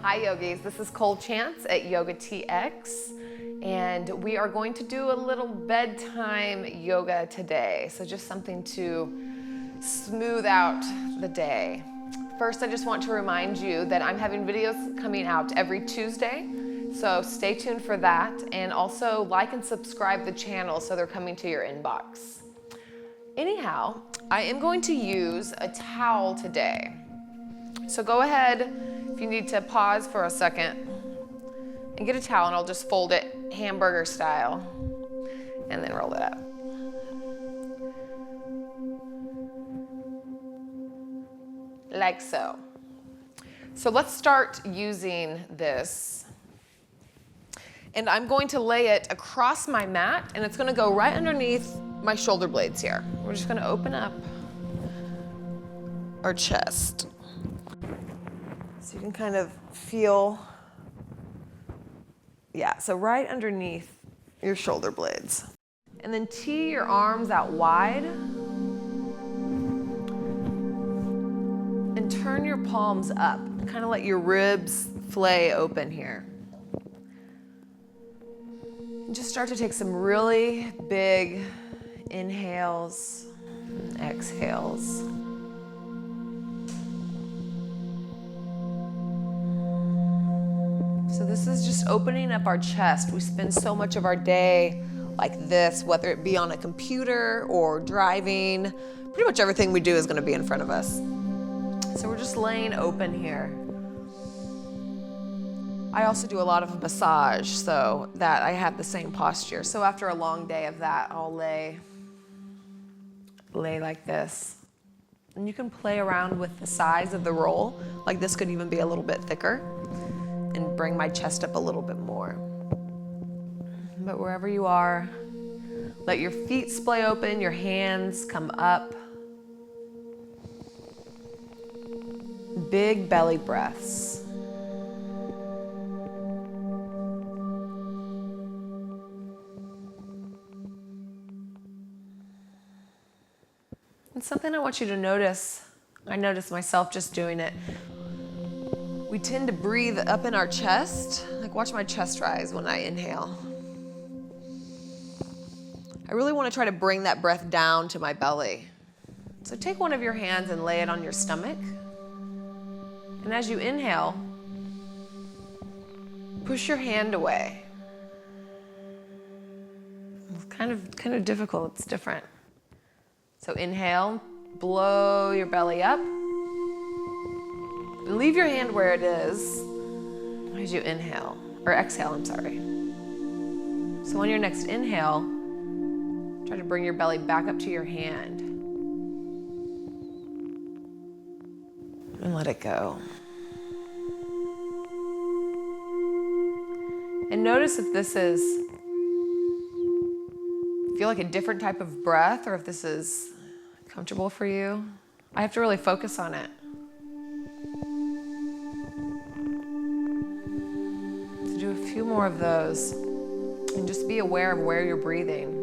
Hi yogis, this is Cole Chance at YOGATX, and we are going to do a little bedtime yoga today. So just something to smooth out the day. First, I just want to remind you that I'm having videos coming out every Tuesday, so stay tuned for that, and also like and subscribe the channel so they're coming to your inbox. Anyhow, I am going to use a towel today. So go ahead, if you need to pause for a second, and get a towel, and I'll just fold it hamburger style, and then roll it up. Like so. So let's start using this. And I'm going to lay it across my mat, and it's gonna go right underneath my shoulder blades here. We're just gonna open up our chest. So you can kind of feel, yeah, so right underneath your shoulder blades. And then tee your arms out wide and turn your palms up. Kind of let your ribs flay open here. And just start to take some really big inhales and exhales. So this is just opening up our chest. We spend so much of our day like this, whether it be on a computer or driving. Pretty much everything we do is going to be in front of us. So we're just laying open here. I also do a lot of massage so that I have the same posture. So after a long day of that, I'll lay like this. And you can play around with the size of the roll. Like this could even be a little bit thicker, and bring my chest up a little bit more. But wherever you are, let your feet splay open, your hands come up. Big belly breaths. And something I want you to notice, I notice myself just doing it. We tend to breathe up in our chest. Like watch my chest rise when I inhale. I really want to try to bring that breath down to my belly. So take one of your hands and lay it on your stomach. And as you inhale, push your hand away. It's kind of difficult, it's different. So inhale, blow your belly up. Leave your hand where it is as you inhale, or exhale, I'm sorry. So on your next inhale, try to bring your belly back up to your hand. And let it go. And notice if this is, feel like a different type of breath, or if this is comfortable for you. I have to really focus on it. Do a few more of those and just be aware of where you're breathing.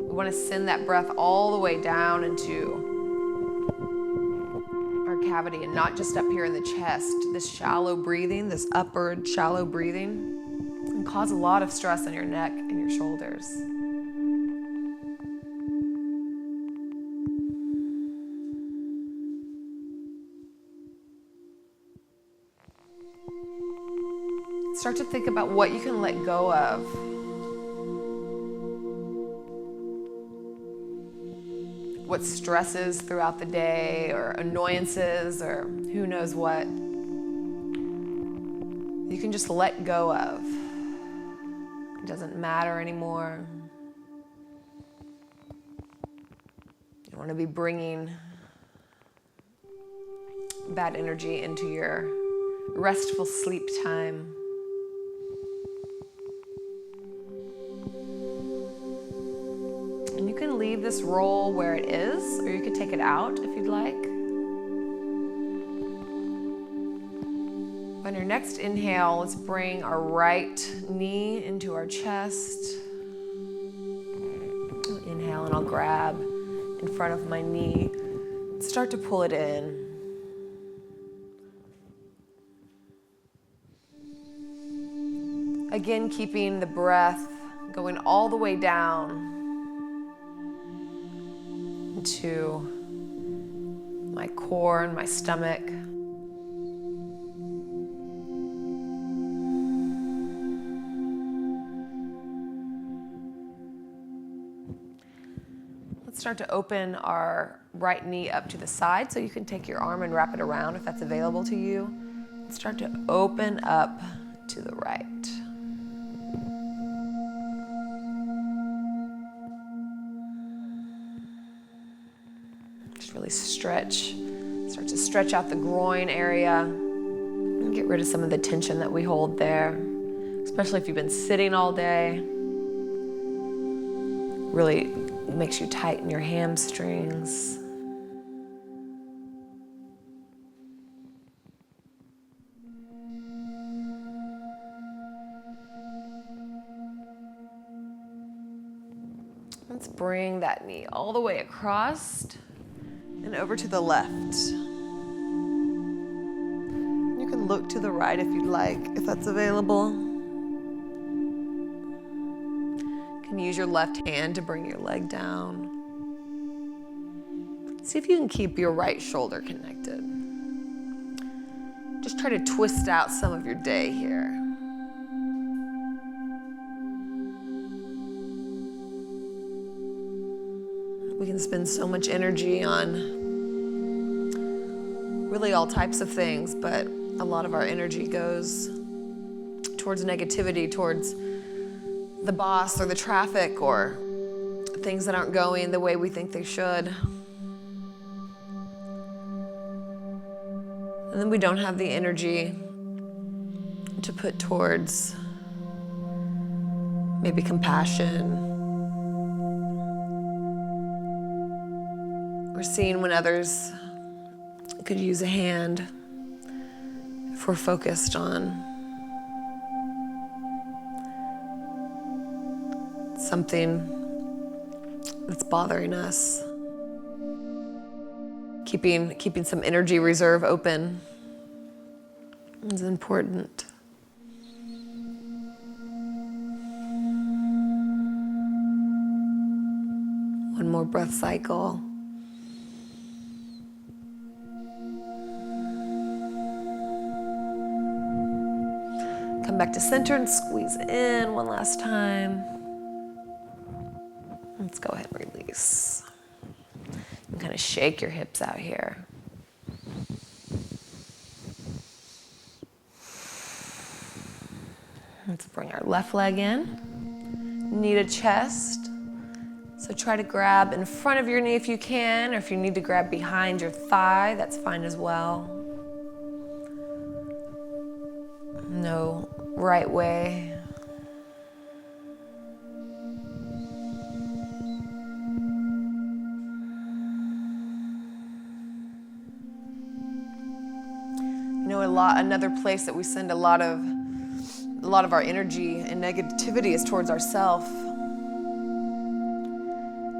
We want to send that breath all the way down into our cavity and not just up here in the chest. This shallow breathing, this upward shallow breathing, can cause a lot of stress on your neck and your shoulders. Start to think about what you can let go of. What stresses throughout the day, or annoyances, or who knows what. You can just let go of. It doesn't matter anymore. You want to be bringing bad energy into your restful sleep time. And you can leave this roll where it is, or you could take it out if you'd like. On your next inhale, let's bring our right knee into our chest. Inhale, and I'll grab in front of my knee. Start to pull it in. Again, keeping the breath going all the way down into my core and my stomach. Let's start to open our right knee up to the side, so you can take your arm and wrap it around if that's available to you. Start to open up to the right. Just really stretch. Start to stretch out the groin area and get rid of some of the tension that we hold there, especially if you've been sitting all day. Really makes you tighten your hamstrings. Let's bring that knee all the way across and over to the left. You can look to the right if you'd like, if that's available. You can use your left hand to bring your leg down. See if you can keep your right shoulder connected. Just try to twist out some of your day here. We can spend so much energy on really all types of things, but a lot of our energy goes towards negativity, towards the boss or the traffic or things that aren't going the way we think they should. And then we don't have the energy to put towards maybe compassion. We're seeing when others could use a hand if we're focused on something that's bothering us. Keeping some energy reserve open is important. One more breath cycle. Come back to center and squeeze in one last time. Let's go ahead and release. And kind of shake your hips out here. Let's bring our left leg in. Knee to chest. So try to grab in front of your knee if you can, or if you need to grab behind your thigh, that's fine as well. No right way. You know, another place that we send a lot of our energy and negativity is towards ourself.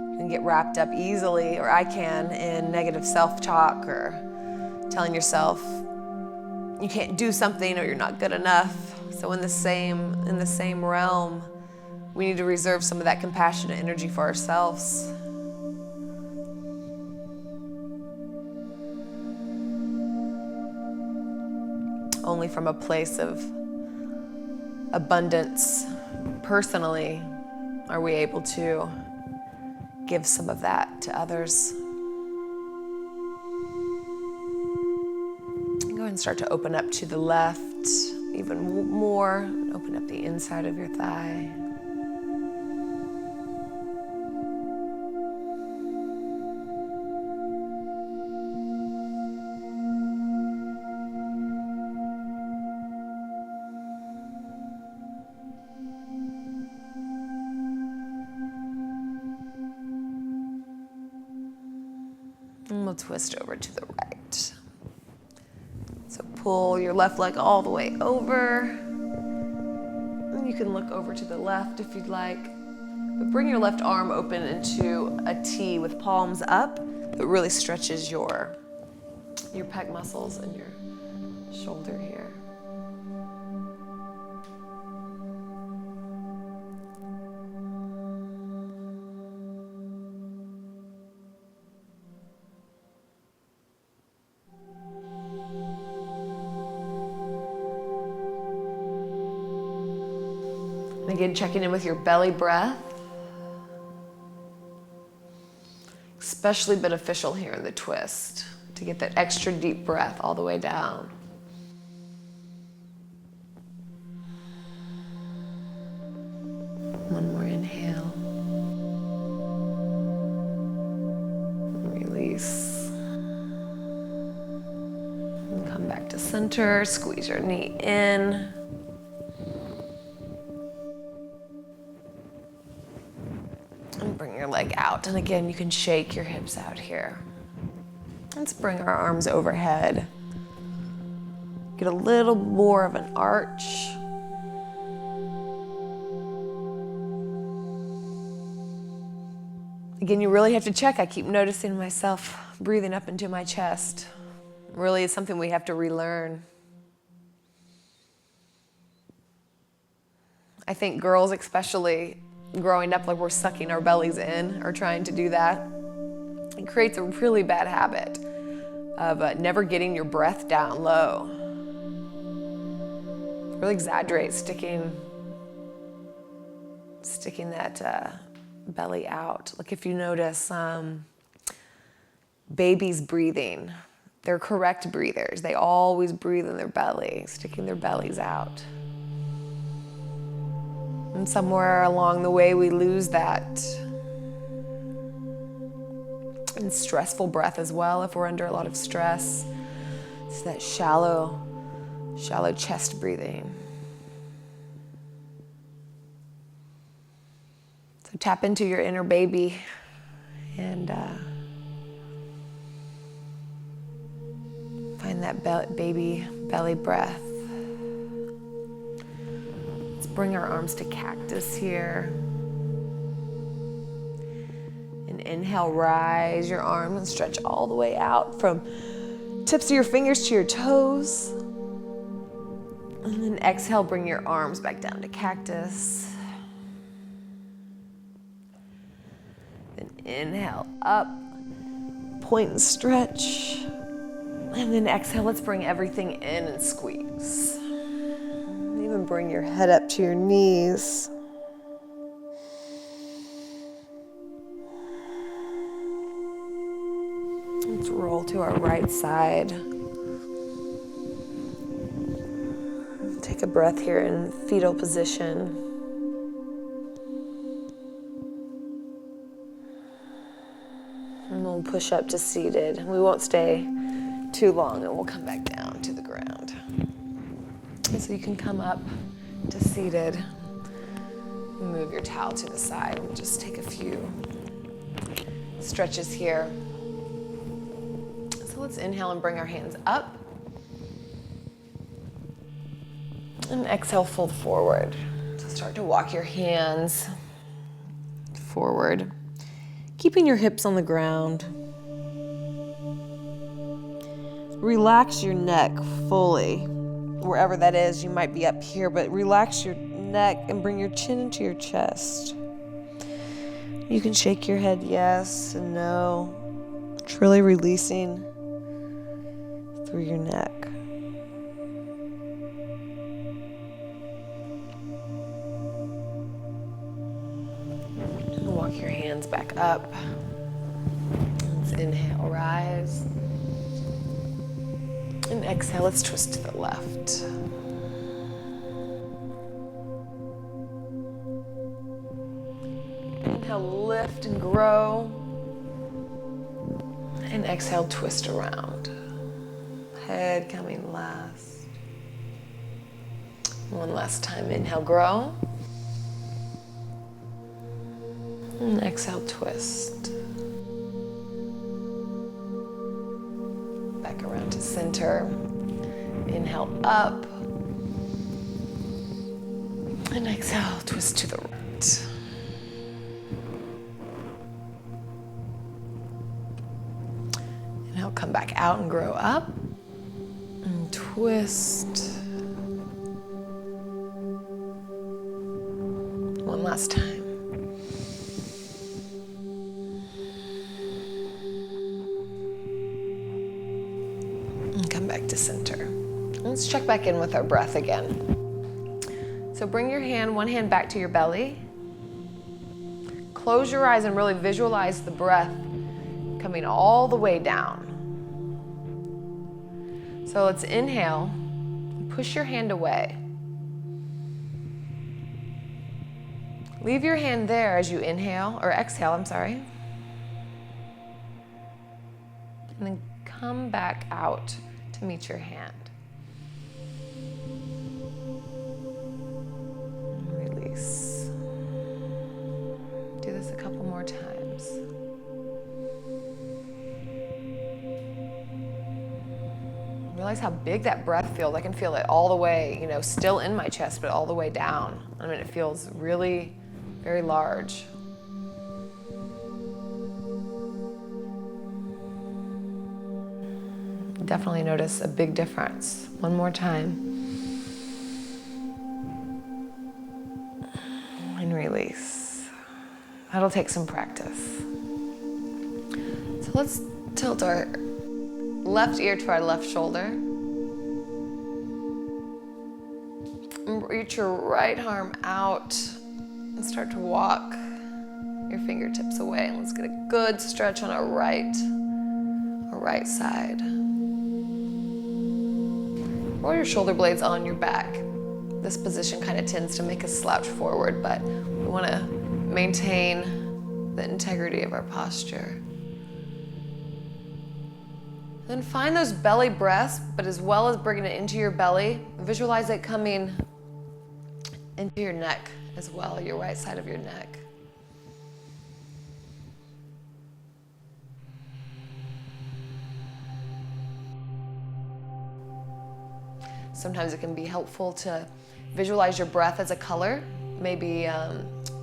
You can get wrapped up easily, or I can, in negative self-talk or telling yourself you can't do something or you're not good enough. So in the same realm, we need to reserve some of that compassionate energy for ourselves. Only from a place of abundance, personally, are we able to give some of that to others. Go ahead and start to open up to the left even more. Open up the inside of your thigh. And we'll twist over to the right. So pull your left leg all the way over. And you can look over to the left if you'd like. But bring your left arm open into a T with palms up. It really stretches your pec muscles and your shoulder here. Again, checking in with your belly breath. Especially beneficial here in the twist to get that extra deep breath all the way down. One more inhale. Release. And come back to center. Squeeze your knee in. And bring your leg out. And again, you can shake your hips out here. Let's bring our arms overhead. Get a little more of an arch. Again, you really have to check. I keep noticing myself breathing up into my chest. Really, it's something we have to relearn. I think girls especially, growing up like we're sucking our bellies in or trying to do that. It creates a really bad habit of never getting your breath down low. Really exaggerate sticking that belly out. Like if you notice babies breathing, they're correct breathers. They always breathe in their belly, sticking their bellies out. And somewhere along the way, we lose that. And stressful breath as well, if we're under a lot of stress. It's that shallow chest breathing. So tap into your inner baby and find that baby belly breath. Bring our arms to cactus here. And inhale, rise your arms and stretch all the way out from tips of your fingers to your toes. And then exhale, bring your arms back down to cactus. Then inhale up, point and stretch. And then exhale, let's bring everything in and squeeze. Even bring your head up to your knees. Let's roll to our right side. Take a breath here in fetal position. And we'll push up to seated. We won't stay too long and we'll come back down to the ground. So you can come up to seated, move your towel to the side, and just take a few stretches here. So let's inhale and bring our hands up. And exhale, fold forward. So start to walk your hands forward, keeping your hips on the ground. Relax your neck fully. Wherever that is, you might be up here, but relax your neck and bring your chin into your chest. You can shake your head yes and no. It's really releasing through your neck. And walk your hands back up. Let's inhale, rise. And exhale, let's twist to the left. Inhale, lift and grow. And exhale, twist around. Head coming last. One last time, inhale, grow. And exhale, twist. Back around to center. Inhale up. And exhale, twist to the right. Inhale, come back out and grow up. And twist. One last time. Back to center. Let's check back in with our breath again. So bring your one hand back to your belly. Close your eyes and really visualize the breath coming all the way down. So let's inhale, push your hand away. Leave your hand there as you inhale, or exhale, I'm sorry. And then come back out to meet your hand. And release. Do this a couple more times. Realize how big that breath feels. I can feel it all the way, still in my chest, but all the way down. I mean, it feels really very large. Definitely notice a big difference. One more time. And release. That'll take some practice. So let's tilt our left ear to our left shoulder. And reach your right arm out and start to walk your fingertips away. And let's get a good stretch on our right side. Roll your shoulder blades on your back. This position kind of tends to make us slouch forward, but we want to maintain the integrity of our posture. Then find those belly breaths, but as well as bringing it into your belly, visualize it coming into your neck as well, your right side of your neck. Sometimes it can be helpful to visualize your breath as a color, maybe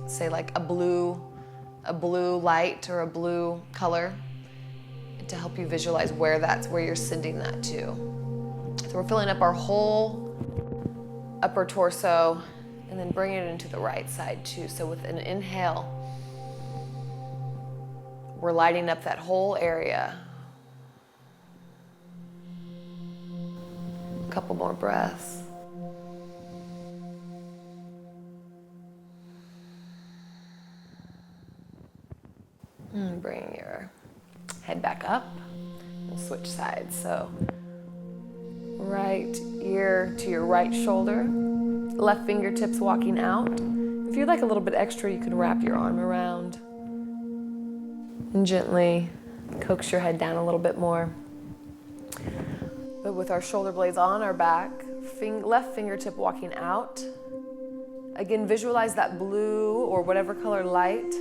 say like a blue light or a blue color, to help you visualize where you're sending that to. So we're filling up our whole upper torso and then bringing it into the right side too. So with an inhale, we're lighting up that whole area. A couple more breaths. And bring your head back up. We'll switch sides. So right ear to your right shoulder, left fingertips walking out. If you'd like a little bit extra, you could wrap your arm around and gently coax your head down a little bit more. But with our shoulder blades on our back, left fingertip walking out. Again, visualize that blue or whatever color light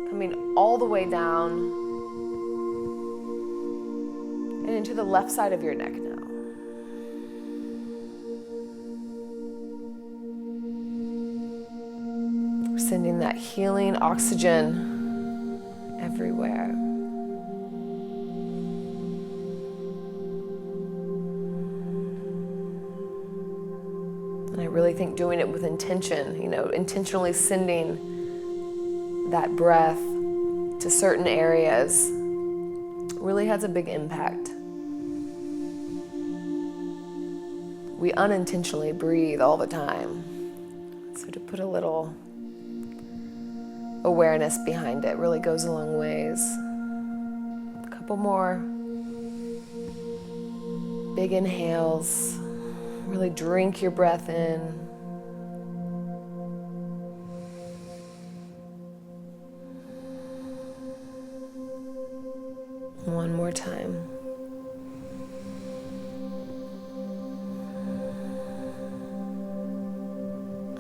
coming all the way down and into the left side of your neck now. We're sending that healing oxygen everywhere. And I really think doing it with intention, intentionally sending that breath to certain areas really has a big impact. We unintentionally breathe all the time. So to put a little awareness behind it really goes a long ways. A couple more big inhales. Really drink your breath in. One more time.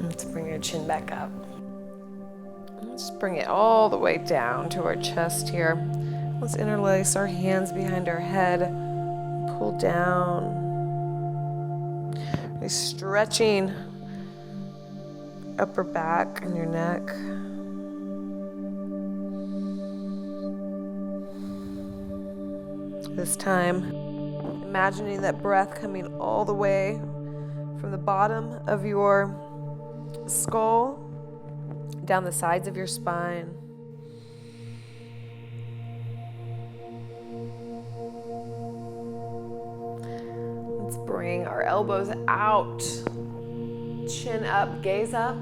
Let's bring your chin back up. Let's bring it all the way down to our chest here. Let's interlace our hands behind our head. Pull down. Really stretching upper back and your neck. This time, imagining that breath coming all the way from the bottom of your skull down the sides of your spine. Let's bring our elbows out Chin up, gaze up.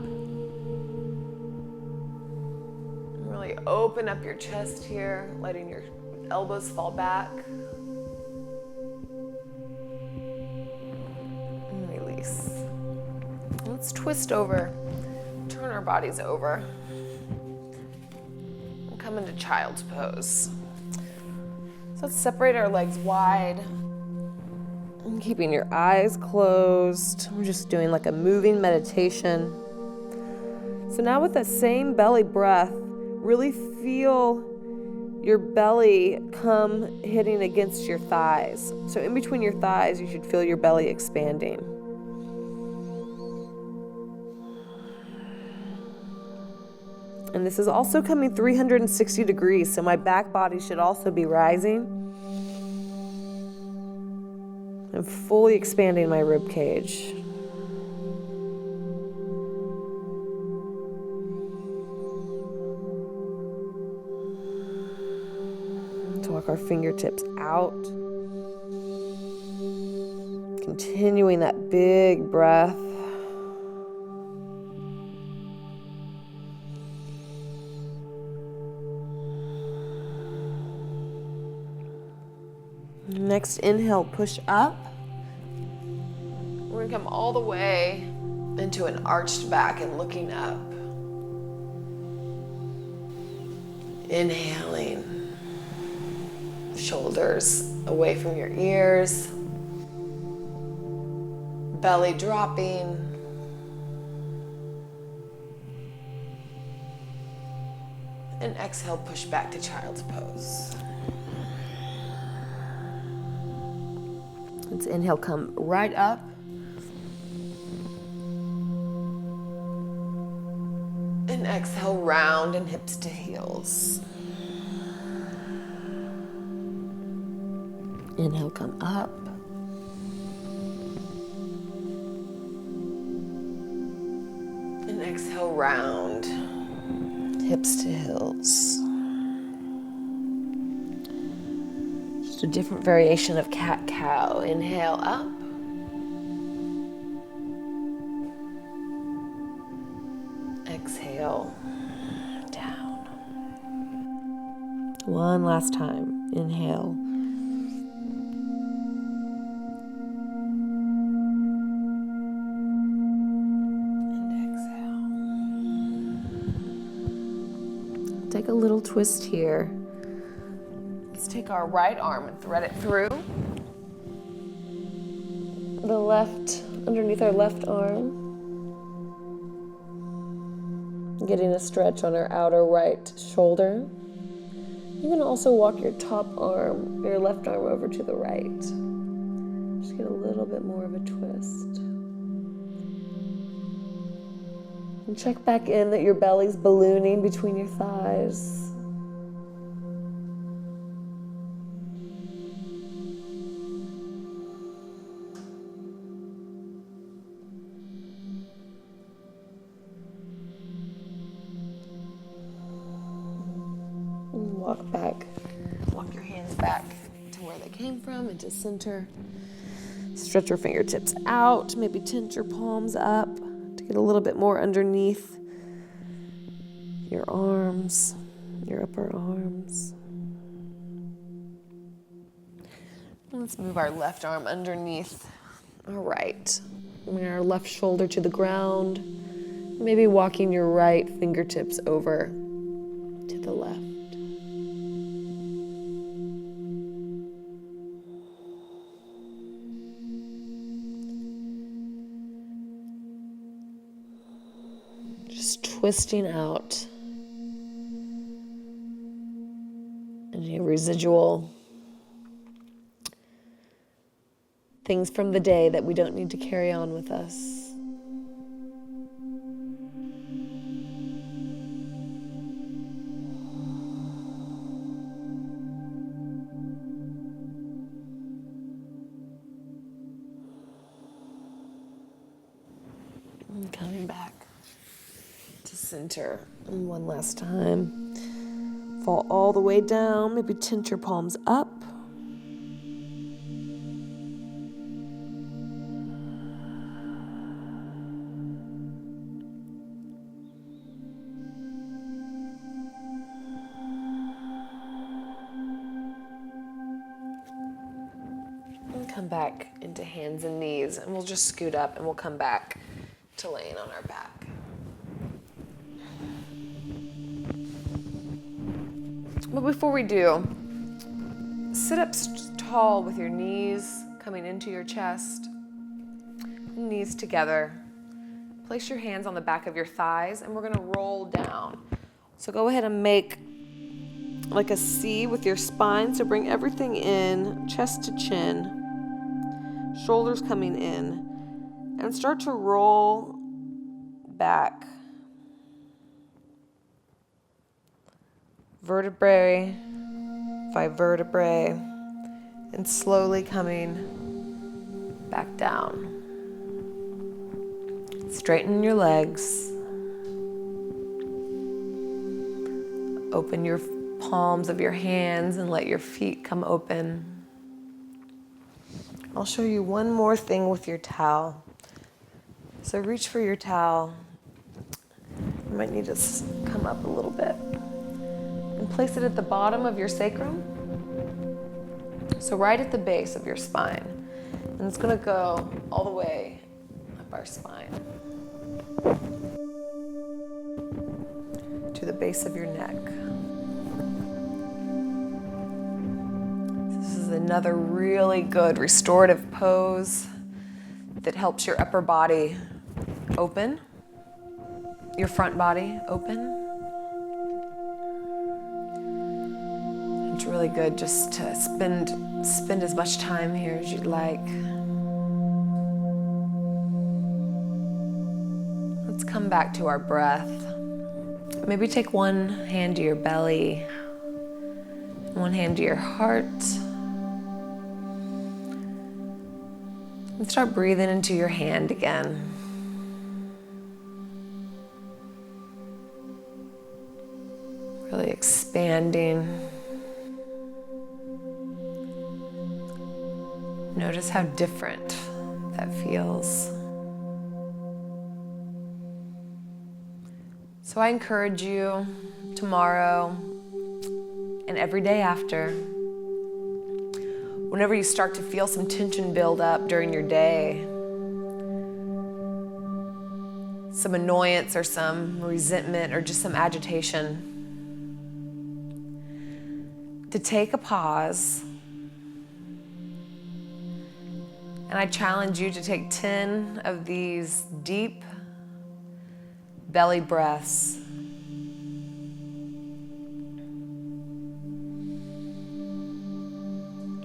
Really open up your chest here, letting your elbows fall back. And release. Let's twist over, turn our bodies over. And come into child's pose. So let's separate our legs wide. And keeping your eyes closed. We're just doing like a moving meditation. So now with that same belly breath, really feel your belly come hitting against your thighs. So in between your thighs, you should feel your belly expanding. And this is also coming 360 degrees, so my back body should also be rising. I'm fully expanding my rib cage. Let's walk our fingertips out. Continuing that big breath. Next inhale, push up. We're gonna come all the way into an arched back and looking up. Inhaling, shoulders away from your ears, belly dropping. And exhale, push back to child's pose. Let's inhale, come right up. And exhale, round and hips to heels. Inhale, come up. And exhale, round, hips to heels. Just a different variation of cat-cow. Inhale up. Exhale down. One last time. Inhale. And exhale. Take a little twist here. Let's take our right arm and thread it through the left, underneath our left arm. Getting a stretch on our outer right shoulder. You can also walk your top arm, your left arm over to the right. Just get a little bit more of a twist. And check back in that your belly's ballooning between your thighs. Walk your hands back to where they came from, into center. Stretch your fingertips out, maybe tint your palms up to get a little bit more underneath your arms, your upper arms. Let's move our left arm underneath our right. Bring our left shoulder to the ground, maybe walking your right fingertips over to the left. Twisting out any residual things from the day that we don't need to carry on with us. And coming back to center. And one last time. Fall all the way down. Maybe tint your palms up. come back into hands and knees, and we'll just scoot up and we'll come back to laying on our back. But before we do, sit up tall with your knees coming into your chest, knees together. Place your hands on the back of your thighs, and we're gonna roll down. So go ahead and make like a C with your spine. So bring everything in, chest to chin, shoulders coming in, and start to roll back. Vertebrae by vertebrae, and slowly coming back down. Straighten your legs. Open your palms of your hands and let your feet come open. I'll show you one more thing with your towel. So reach for your towel. You might need to come up a little bit. And place it at the bottom of your sacrum. So right at the base of your spine. And it's gonna go all the way up our spine to the base of your neck. This is another really good restorative pose that helps your upper body open, your front body open. It's really good just to spend as much time here as you'd like. Let's come back to our breath. Maybe take one hand to your belly, one hand to your heart, and start breathing into your hand again. Really expanding. Notice how different that feels. So I encourage you tomorrow and every day after, whenever you start to feel some tension build up during your day, some annoyance or some resentment or just some agitation, to take a pause. And I challenge you to take 10 of these deep belly breaths.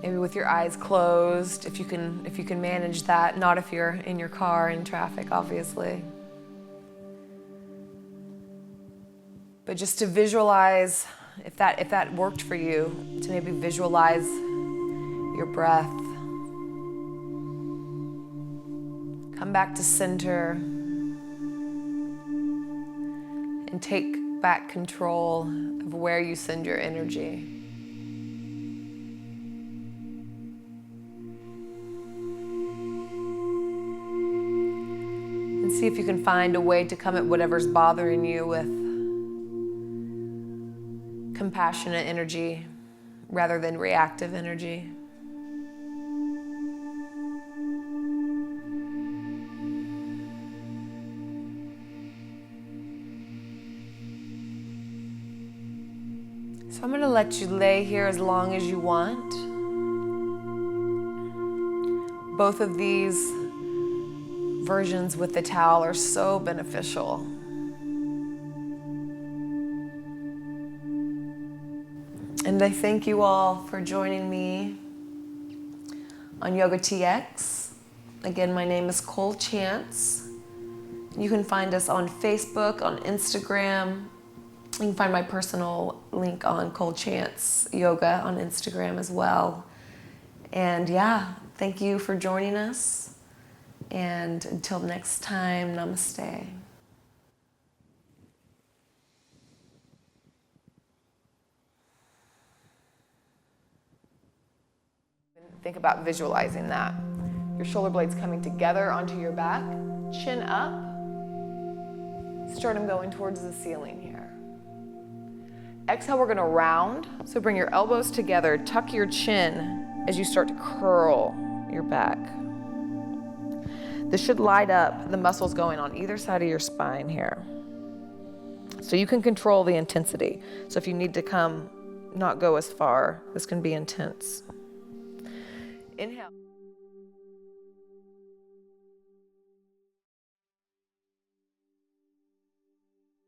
Maybe with your eyes closed, if you can manage that, not if you're in your car in traffic, obviously. But just to visualize, if that worked for you, to maybe visualize your breath. Come back to center and take back control of where you send your energy. And see if you can find a way to come at whatever's bothering you with compassionate energy rather than reactive energy. So I'm going to let you lay here as long as you want. Both of these versions with the towel are so beneficial. And I thank you all for joining me on YOGATX. Again, my name is Cole Chance. You can find us on Facebook, on Instagram. You can find my personal link on Cole Chance Yoga on Instagram as well. And yeah, thank you for joining us. And until next time, namaste. Think about visualizing that. Your shoulder blades coming together onto your back, chin up, sternum going towards the ceiling here. Exhale, we're gonna round. So bring your elbows together, tuck your chin as you start to curl your back. This should light up the muscles going on either side of your spine here. So you can control the intensity. So if you need to not go as far, this can be intense. Inhale.